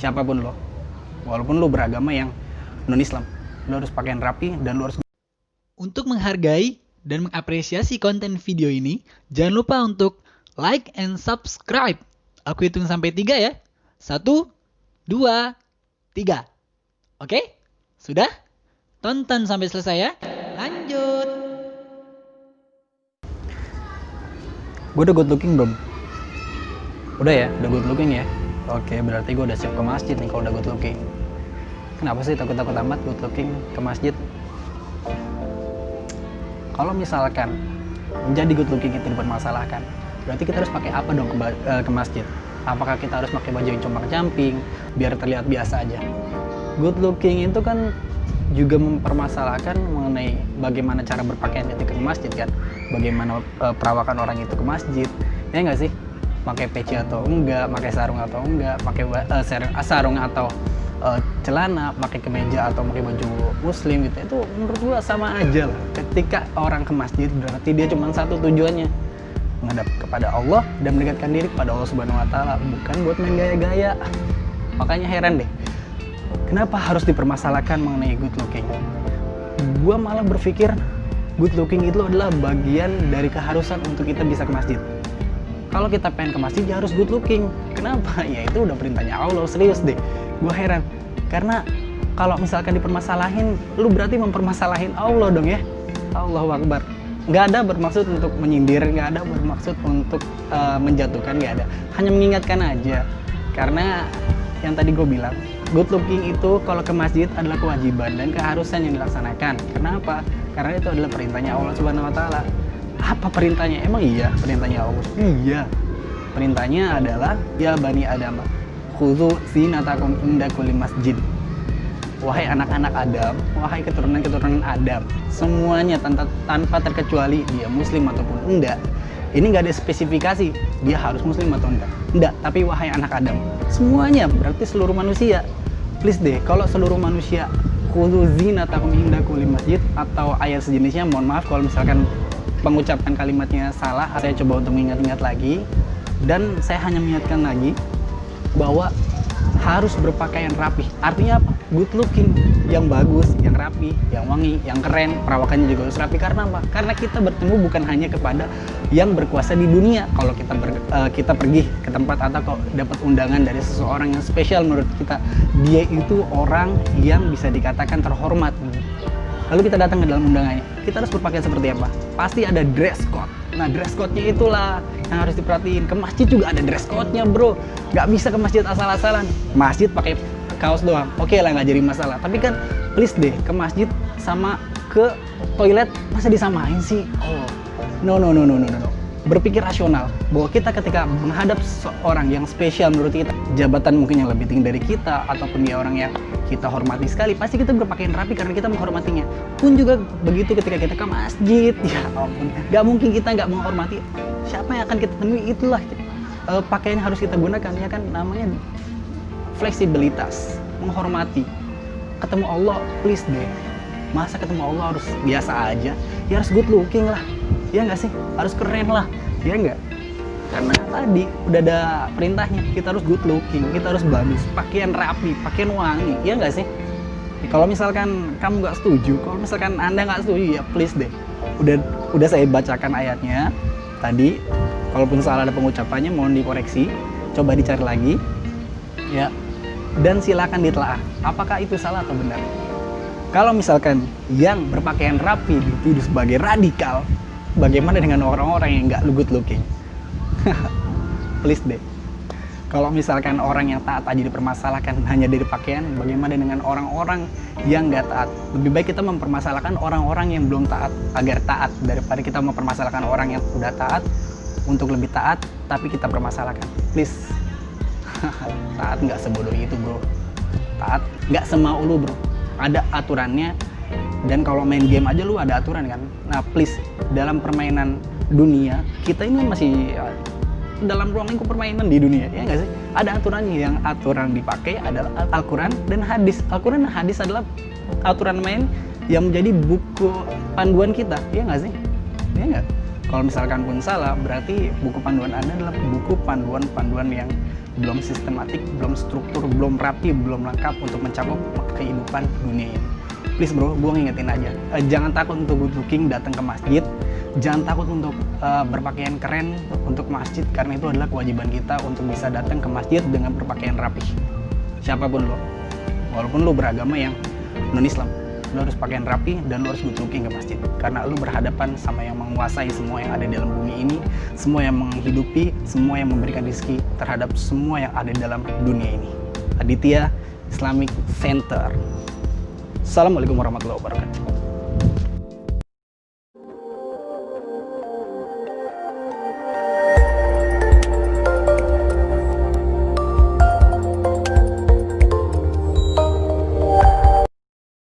siapapun lo, walaupun lo beragama yang non-Islam, lo harus pakaian rapi dan lo harus. Untuk menghargai dan mengapresiasi konten video ini, jangan lupa untuk like and subscribe. Aku hitung sampai 3 ya. 1, 2, 3. Oke? Sudah? Tonton sampai selesai ya. Lanjut. Gue udah good looking belum? Udah ya? Udah good looking ya? Oke, berarti gue udah siap ke masjid nih kalau udah good looking. Kenapa sih takut-takut amat good looking ke masjid? Kalau misalkan menjadi good looking itu dipermasalahkan, berarti kita harus pakai apa dong ke masjid? Apakah kita harus pakai baju yang compang-camping biar terlihat biasa aja? Good looking itu kan juga mempermasalahkan mengenai bagaimana cara berpakaian ketika ke masjid kan, bagaimana perawakan orang itu ke masjid, ya nggak sih? Pakai peci atau enggak, pakai sarung atau enggak, pakai sarung atau celana, pakai kemeja atau pakai baju muslim gitu, itu menurut gua sama aja lah. Ketika orang ke masjid berarti dia cuma satu tujuannya, menghadap kepada Allah dan mendekatkan diri kepada Allah Subhanahu Wa Taala, bukan buat main gaya-gaya. Makanya heran deh, kenapa harus dipermasalahkan mengenai good looking? Gua malah berpikir good looking itu adalah bagian dari keharusan untuk kita bisa ke masjid. Kalau kita pengen ke masjid ya harus good looking. Kenapa? Ya itu udah perintahnya Allah, serius deh. Gue heran, karena kalau misalkan dipermasalahin, lu berarti mempermasalahin Allah dong ya. Allahu Akbar. Nggak ada bermaksud untuk menyindir, nggak ada bermaksud untuk menjatuhkan, nggak ada. Hanya mengingatkan aja. Karena yang tadi gue bilang, good looking itu kalau ke masjid adalah kewajiban dan keharusan yang dilaksanakan. Kenapa? Karena itu adalah perintahnya Allah Subhanahu Wa Taala. Apa perintahnya? Emang iya perintahnya Allah? Iya. Perintahnya adalah ya Bani Adam, khudzu zinatakum inda kulli masjid. Wahai anak-anak Adam, wahai keturunan-keturunan Adam, semuanya tanpa terkecuali dia muslim ataupun enggak. Ini nggak ada spesifikasi dia harus muslim atau enggak. Enggak, tapi wahai anak Adam, semuanya berarti seluruh manusia. Please deh, kalau seluruh manusia khudzu zinatakum inda kulli masjid atau ayat sejenisnya, mohon maaf kalau misalkan pengucapan kalimatnya salah, saya coba untuk mengingat-ingat lagi, dan saya hanya mengingatkan lagi bahwa harus berpakaian rapi. Artinya apa? Good looking, yang bagus, yang rapi, yang wangi, yang keren, perawakannya juga harus rapi. Karena apa? Karena kita bertemu bukan hanya kepada yang berkuasa di dunia. Kalau kita pergi ke tempat atau kok dapat undangan dari seseorang yang spesial menurut kita, dia itu orang yang bisa dikatakan terhormat. Lalu kita datang ke dalam undangannya, kita harus berpakaian seperti apa? Pasti ada dress code. Nah, dress code-nya itulah yang harus diperhatiin. Ke masjid juga ada dress code-nya, bro. Nggak bisa ke masjid asal-asalan. Masjid pakai kaos doang, oke lah, nggak jadi masalah. Tapi kan, please deh, ke masjid sama ke toilet masa disamain sih? Oh, no. Berpikir rasional bahwa kita ketika menghadap seorang yang spesial menurut kita, jabatan mungkin yang lebih tinggi dari kita, ataupun dia orang yang kita hormati sekali, pasti kita berpakaian rapi karena kita menghormatinya. Pun juga begitu ketika kita ke masjid, ya ampun, nggak mungkin kita nggak menghormati. Siapa yang akan kita temui, itulah pakaian yang harus kita gunakan, ya kan, namanya fleksibilitas, menghormati. Ketemu Allah, please deh, masa ketemu Allah harus biasa aja? Ya harus good looking lah, ya nggak sih? Harus keren lah, ya nggak? Karena tadi udah ada perintahnya, kita harus good looking, kita harus bagus, pakaian rapi, pakaian wangi, ya nggak sih? Kalau misalkan kamu nggak setuju, kalau misalkan Anda nggak setuju, ya please deh. Udah saya bacakan ayatnya tadi, kalaupun salah ada pengucapannya mohon dikoreksi, coba dicari lagi, ya. Dan silakan ditelaah, apakah itu salah atau benar. Kalau misalkan yang berpakaian rapi dituduh sebagai radikal, bagaimana dengan orang-orang yang nggak good looking? Please deh. Kalau misalkan orang yang taat aja dipermasalahkan hanya dari pakaian, bagaimana dengan orang-orang yang nggak taat? Lebih baik kita mempermasalahkan orang-orang yang belum taat agar taat, daripada kita mempermasalahkan orang yang udah taat untuk lebih taat, tapi kita permasalahkan. Please. Taat nggak sebodoh itu, bro. Taat nggak semau lu, bro. Ada aturannya. Dan kalau main game aja lu ada aturan kan. Nah please, dalam permainan dunia kita ini masih dalam ruang lingkup permainan di dunia, ya nggak sih? Ada aturannya. Yang aturan dipakai adalah Al-Quran dan hadis. Al-Quran dan hadis adalah aturan main yang menjadi buku panduan kita, ya nggak sih? Ya nggak? Kalau misalkan pun salah, berarti buku panduan Anda adalah buku panduan yang belum sistematik, belum struktur, belum rapi, belum lengkap untuk mencakup kehidupan dunia ini. Please bro, gue ngingetin aja, jangan takut untuk good looking datang ke masjid, jangan takut untuk berpakaian keren untuk masjid, karena itu adalah kewajiban kita untuk bisa datang ke masjid dengan berpakaian rapi. Siapapun lo, walaupun lo beragama yang non-Islam, lo harus pakaian rapi dan lo harus good looking ke masjid, karena lo berhadapan sama yang menguasai semua yang ada di dalam bumi ini, semua yang menghidupi, semua yang memberikan rezeki terhadap semua yang ada di dalam dunia ini. Aditya Islamic Center. Assalamualaikum warahmatullahi wabarakatuh.